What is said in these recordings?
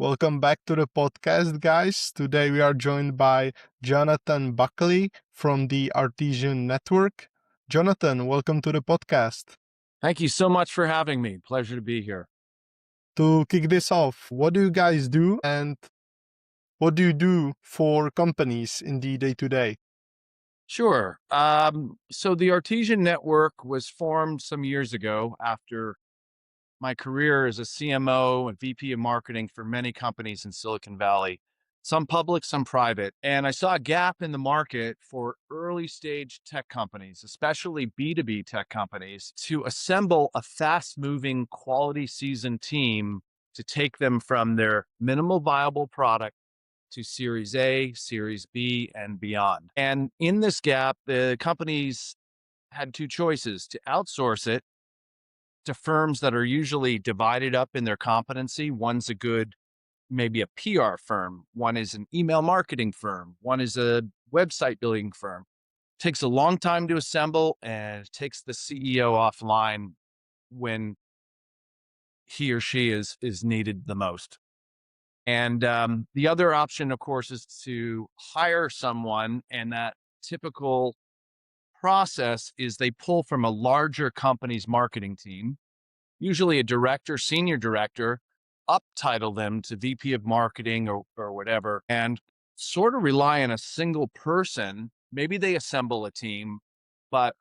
Welcome back to the podcast, guys. Today we are joined by Jonathan Buckley from the Artesian Network. Jonathan, welcome to the podcast. Thank you so much for having me. Pleasure to be here. To kick this off, what do you guys do and what do you do for companies in the day-to-day? Sure. So the Artesian Network was formed some years ago after my career as a CMO and VP of marketing for many companies in Silicon Valley, some public, some private. And I saw a gap in the market for early stage tech companies, especially B2B tech companies, to assemble a fast moving, quality seasoned team to take them from their minimal viable product to Series A, Series B, and beyond. And in this gap, the companies had two choices: to outsource it to firms that are usually divided up in their competency. One's a good, maybe a PR firm, one is an email marketing firm, one is a website building firm. Takes a long time to assemble and it takes the CEO offline when he or she is needed the most. And the other option, of course, is to hire someone. And that typical process is they pull from a larger company's marketing team, usually a director, senior director, uptitle them to VP of marketing or whatever, and sort of rely on a single person. Maybe they assemble a team, but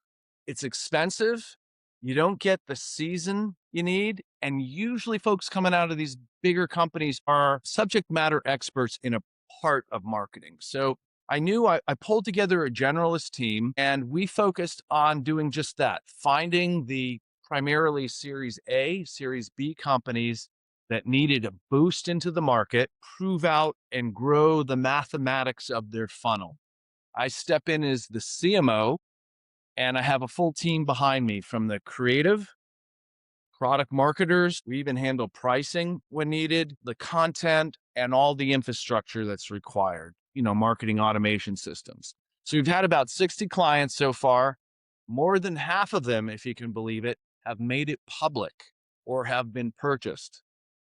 it's expensive. You don't get the season you need. And usually folks coming out of these bigger companies are subject matter experts in a part of marketing. So I knew I pulled together a generalist team and we focused on doing just that, finding the primarily Series A, Series B companies that needed a boost into the market, prove out and grow the mathematics of their funnel. I step in as the CMO and I have a full team behind me, from the creative, product marketers. We even handle pricing when needed, the content, and all the infrastructure that's required, marketing automation systems. So we've had about 60 clients so far. More than half of them, if you can believe it, have made it public or have been purchased.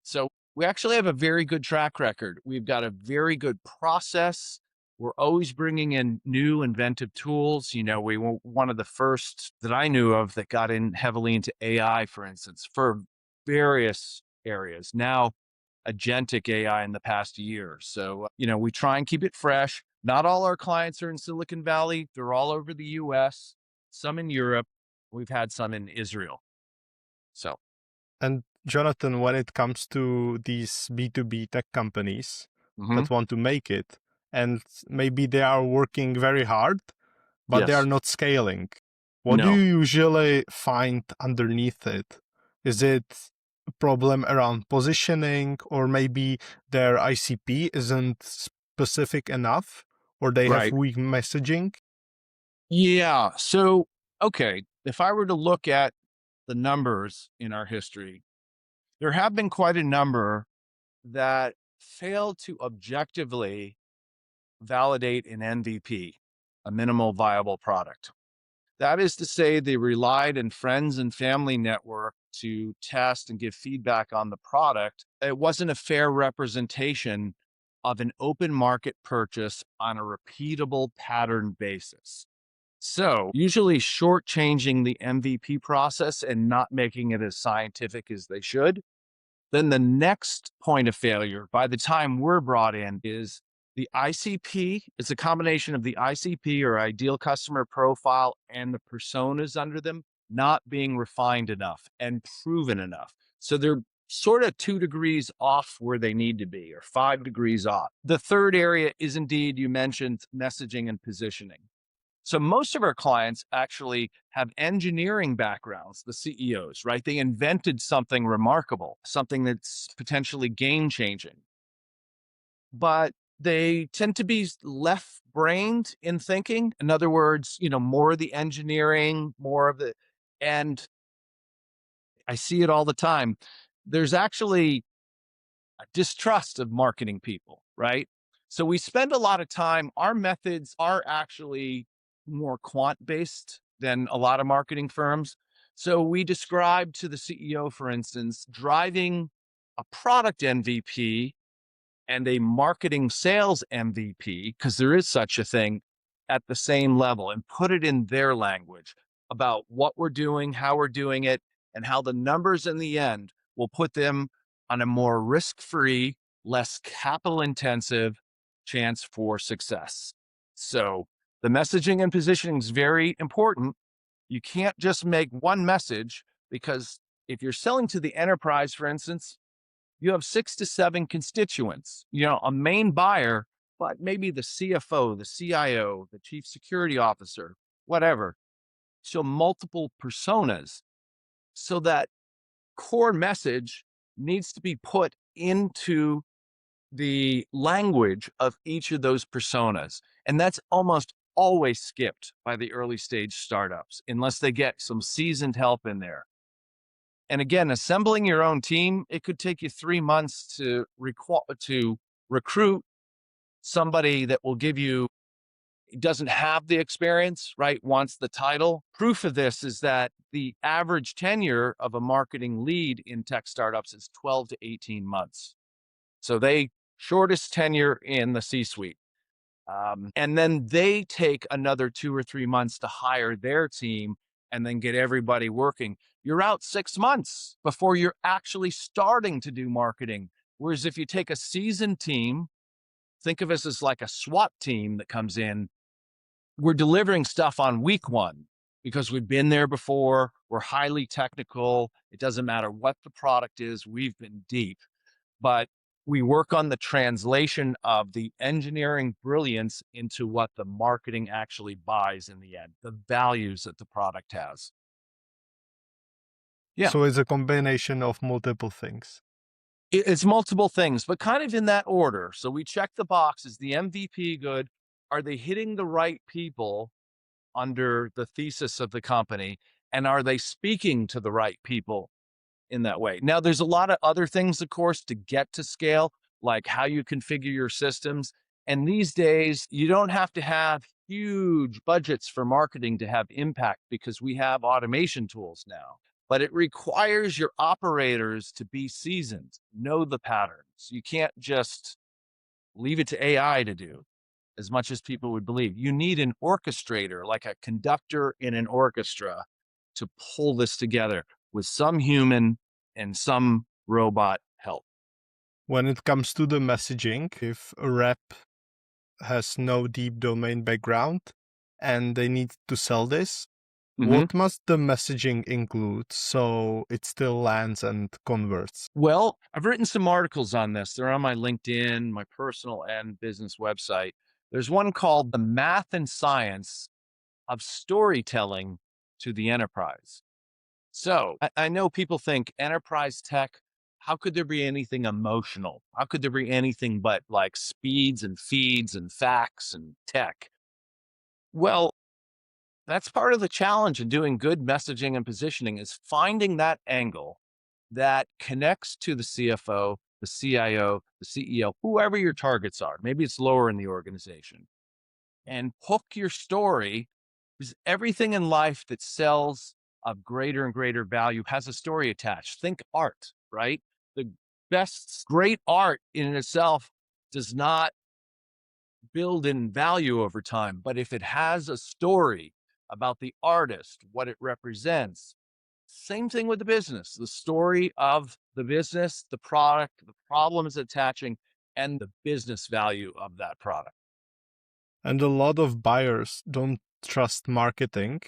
So we actually have a very good track record. We've got a very good process. We're always bringing in new inventive tools. We were one of the first that I knew of that got in heavily into AI, for instance, for various areas. Now, agentic AI in the past year. So, we try and keep it fresh. Not all our clients are in Silicon Valley. They're all over the US, some in Europe. We've had some in Israel. So, And Jonathan, when it comes to these B2B tech companies mhm. that want to make it, and maybe they are working very hard, but they are Yes. not scaling. What do No. you usually find underneath it? Is it a problem around positioning, or maybe their ICP isn't specific enough, or they have Right. weak messaging? Yeah. So, okay, if I were to look at the numbers in our history, there have been quite a number that fail to objectively validate an MVP, a minimal viable product. That is to say, they relied on friends and family network to test and give feedback on the product. It wasn't a fair representation of an open market purchase on a repeatable pattern basis. So, usually shortchanging the MVP process and not making it as scientific as they should. Then the next point of failure, by the time we're brought in, is the ICP. It's a combination of the ICP, or ideal customer profile, and the personas under them not being refined enough and proven enough. So they're sort of 2 degrees off where they need to be, or 5 degrees off. The third area is indeed, you mentioned, messaging and positioning. So most of our clients actually have engineering backgrounds, the CEOs, right? They invented something remarkable, something that's potentially game changing, but they tend to be left brained in thinking. In other words, more of the engineering, more of the, and I see it all the time. There's actually a distrust of marketing people, right? So we spend a lot of time, our methods are actually more quant based than a lot of marketing firms. So we describe to the CEO, for instance, driving a product MVP and a marketing sales MVP, because there is such a thing, at the same level, and put it in their language about what we're doing, how we're doing it, and how the numbers in the end will put them on a more risk free, less capital intensive chance for success. So the messaging and positioning is very important. You can't just make one message because if you're selling to the enterprise, for instance, you have 6 to 7 constituents, a main buyer, but maybe the CFO, the CIO, the chief security officer, whatever. So multiple personas. So that core message needs to be put into the language of each of those personas. And that's almost always skipped by the early stage startups unless they get some seasoned help in there. And again, assembling your own team, it could take you 3 months to recruit somebody that will give you, doesn't have the experience, right? Wants the title. Proof of this is that the average tenure of a marketing lead in tech startups is 12 to 18 months. So they shortest tenure in the C-suite. And then they take another 2 or 3 months to hire their team and then get everybody working. You're out 6 months before you're actually starting to do marketing. Whereas if you take a seasoned team, think of us as like a SWAT team that comes in, we're delivering stuff on week one because we've been there before. We're highly technical. It doesn't matter what the product is. We've been deep, but we work on the translation of the engineering brilliance into what the marketing actually buys in the end, the values that the product has. Yeah. So it's a combination of multiple things. It's multiple things, but kind of in that order. So we check the box. Is the MVP good? Are they hitting the right people under the thesis of the company? And are they speaking to the right people in that way? Now, there's a lot of other things, of course, to get to scale, like how you configure your systems. And these days, you don't have to have huge budgets for marketing to have impact because we have automation tools now. But it requires your operators to be seasoned, know the patterns. You can't just leave it to AI to do as much as people would believe. You need an orchestrator, like a conductor in an orchestra, to pull this together with some human and some robot help. When it comes to the messaging, if a rep has no deep domain background and they need to sell this, Mhm. what must the messaging include so it still lands and converts? Well, I've written some articles on this. They're on my LinkedIn, my personal and business website. There's one called The Math and Science of Storytelling to the Enterprise. So I know people think enterprise tech, how could there be anything emotional? How could there be anything but like speeds and feeds and facts and tech? Well, that's part of the challenge in doing good messaging and positioning is finding that angle that connects to the CFO, the CIO, the CEO, whoever your targets are. Maybe it's lower in the organization and hook your story because everything in life that sells of greater and greater value has a story attached. Think art, right? The great art in itself does not build in value over time, but if it has a story about the artist, what it represents, same thing with the business, the story of the business, the product, the problems attaching, and the business value of that product. And a lot of buyers don't trust marketing.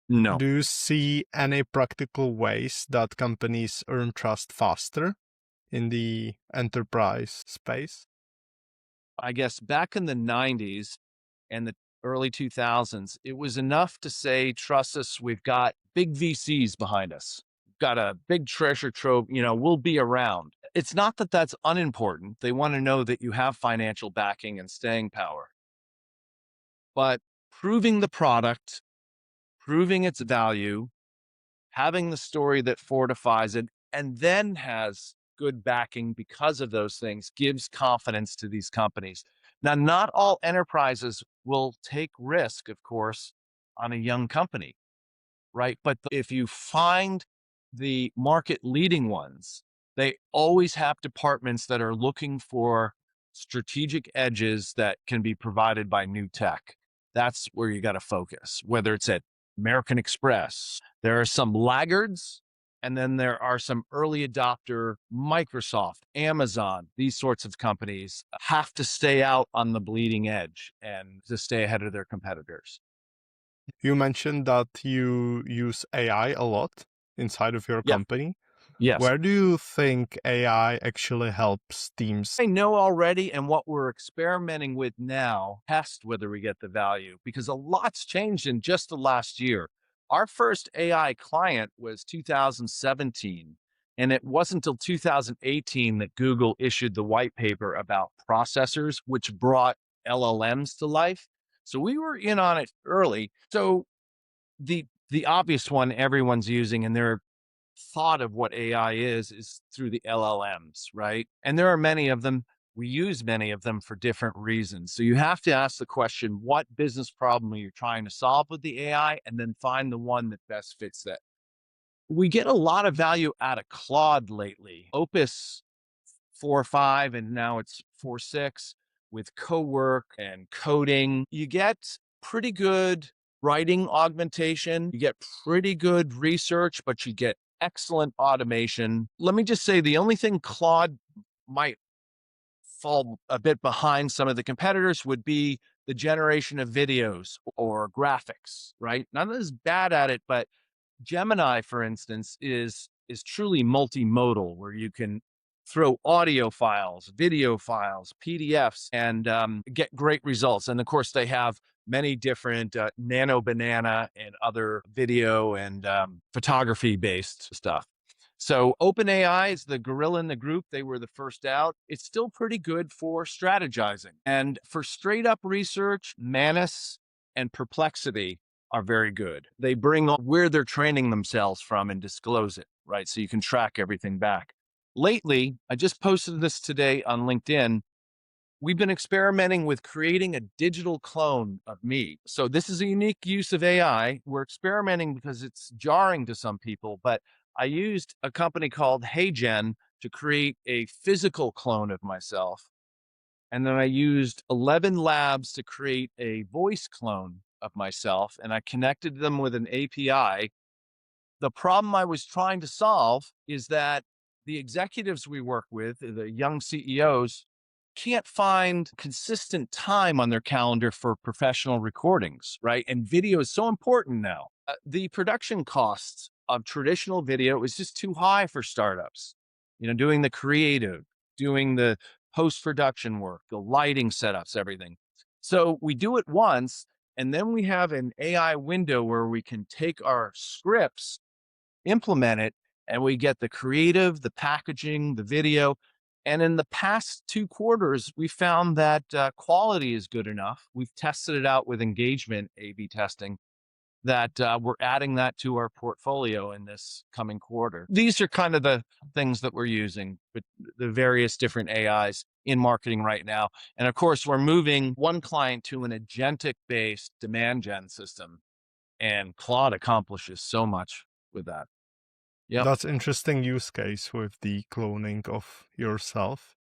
No. Do you see any practical ways that companies earn trust faster in the enterprise space? I guess back in the 90s and the early 2000s, it was enough to say, trust us, we've got big VCs behind us. We've got a big treasure trove, we'll be around. It's not that that's unimportant. They want to know that you have financial backing and staying power. But proving the product, proving its value, having the story that fortifies it, and then has good backing because of those things gives confidence to these companies. Now, not all enterprises will take risk, of course, on a young company, right? But if you find the market leading ones They always have departments that are looking for strategic edges that can be provided by new tech. That's where you got to focus, whether it's at American Express. There are some laggards, and then there are some early adopter, Microsoft, Amazon, these sorts of companies have to stay out on the bleeding edge and to stay ahead of their competitors. You mentioned that you use AI a lot inside of your Yeah. company. Yes. Where do you think AI actually helps teams? I know already, and what we're experimenting with now, test whether we get the value because a lot's changed in just the last year. Our first AI client was 2017, and it wasn't until 2018 that Google issued the white paper about processors, which brought LLMs to life. So we were in on it early. So the obvious one everyone's using, and their thought of what AI is through the LLMs, right? And there are many of them. We use many of them for different reasons. So you have to ask the question, what business problem are you trying to solve with the AI? And then find the one that best fits that. We get a lot of value out of Claude lately. Opus 4.5, and now it's 4.6 with co-work and coding. You get pretty good writing augmentation. You get pretty good research, but you get excellent automation. Let me just say the only thing Claude might fall a bit behind some of the competitors would be the generation of videos or graphics, right? Not as bad at it, but Gemini, for instance, is truly multimodal, where you can throw audio files, video files, PDFs, and get great results. And of course, they have many different Nano Banana and other video and photography based stuff. So OpenAI is the gorilla in the group. They were the first out. It's still pretty good for strategizing. And for straight up research, Manus and Perplexity are very good. They bring on where they're training themselves from and disclose it, right? So you can track everything back. Lately, I just posted this today on LinkedIn. We've been experimenting with creating a digital clone of me. So this is a unique use of AI. We're experimenting because it's jarring to some people, but I used a company called HeyGen to create a physical clone of myself. And then I used 11 labs to create a voice clone of myself, and I connected them with an API. The problem I was trying to solve is that the executives we work with, the young CEOs, can't find consistent time on their calendar for professional recordings, right? And video is so important now. The production costs of traditional video is just too high for startups. Doing the creative, doing the post production work, the lighting setups, everything. So we do it once, and then we have an AI window where we can take our scripts, implement it, and we get the creative, the packaging, the video. And in the past 2 quarters, we found that quality is good enough. We've tested it out with engagement A/B testing that we're adding that to our portfolio in this coming quarter. These are kind of the things that we're using, but the various different AIs in marketing right now. And of course, we're moving one client to an agentic based demand gen system, and Claude accomplishes so much with that. Yep. That's interesting use case with the cloning of yourself.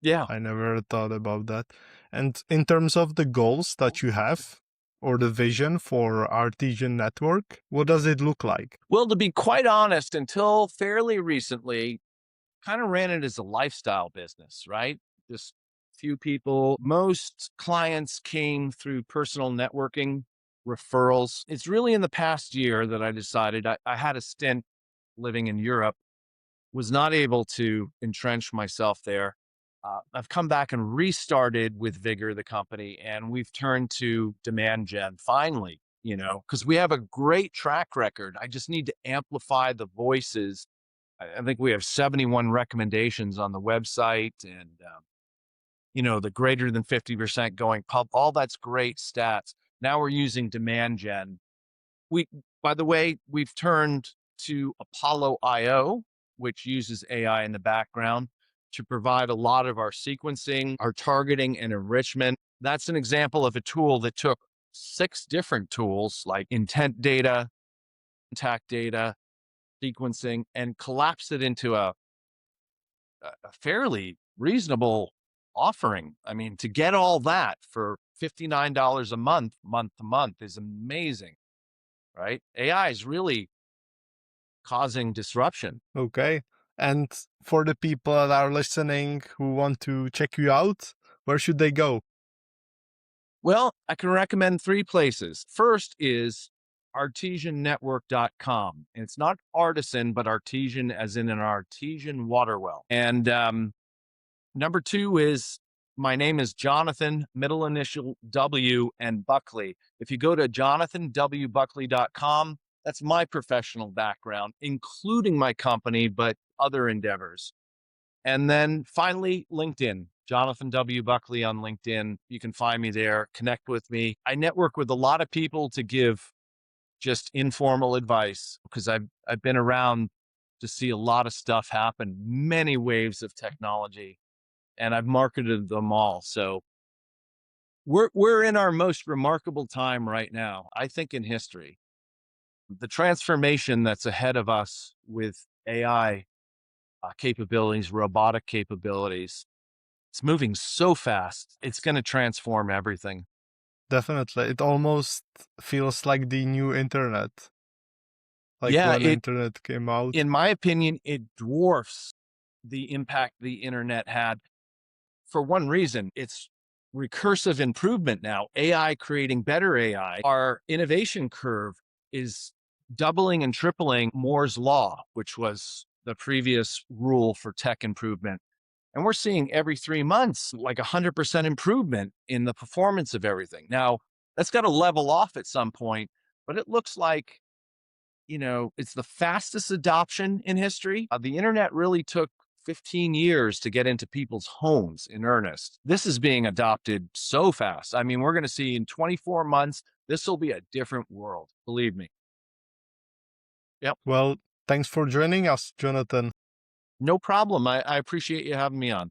Yeah. I never thought about that. And in terms of the goals that you have or the vision for Artesian Network, what does it look like? Well, to be quite honest, until fairly recently, kind of ran it as a lifestyle business, right? Just few people. Most clients came through personal networking, referrals. It's really in the past year that I decided I had a stint living in Europe, was not able to entrench myself there. I've come back and restarted with vigor the company, and we've turned to demand gen finally, because we have a great track record. I just need to amplify the voices. I think we have 71 recommendations on the website, and the greater than 50% going pub. All that's great stats. Now we're using demand gen. We, by the way, we've turned to Apollo IO, which uses AI in the background to provide a lot of our sequencing, our targeting and enrichment. That's an example of a tool that took 6 different tools like intent data, contact data, sequencing, and collapsed it into a a fairly reasonable offering. I mean, to get all that for $59 a month, month to month, is amazing, right? AI is really causing disruption. Okay. And for the people that are listening who want to check you out, where should they go? Well, I can recommend three places. First is artesiannetwork.com. And it's not artisan, but artesian as in an artesian water well. And number two is my name is Jonathan, middle initial W, and Buckley. If you go to jonathanwbuckley.com, that's my professional background, including my company, but other endeavors. And then finally, LinkedIn, Jonathan W. Buckley on LinkedIn. You can find me there, connect with me. I network with a lot of people to give just informal advice because I've been around to see a lot of stuff happen, many waves of technology, and I've marketed them all. So we're in our most remarkable time right now, I think, in history. The transformation that's ahead of us with AI capabilities, robotic capabilities, it's moving so fast. It's going to transform everything. Definitely. It almost feels like the new internet, like Yeah, when it internet came out. in my opinion, it dwarfs the impact the internet had for one reason. It's recursive improvement now, AI creating better AI. Our innovation curve is doubling and tripling Moore's law, which was the previous rule for tech improvement. And we're seeing every 3 months, like 100% improvement in the performance of everything. Now, that's got to level off at some point, but it looks like, it's the fastest adoption in history. The internet really took 15 years to get into people's homes in earnest. This is being adopted so fast. I mean, we're going to see in 24 months, this will be a different world. Believe me. Yep. Well, thanks for joining us, Jonathan. No problem. I appreciate you having me on.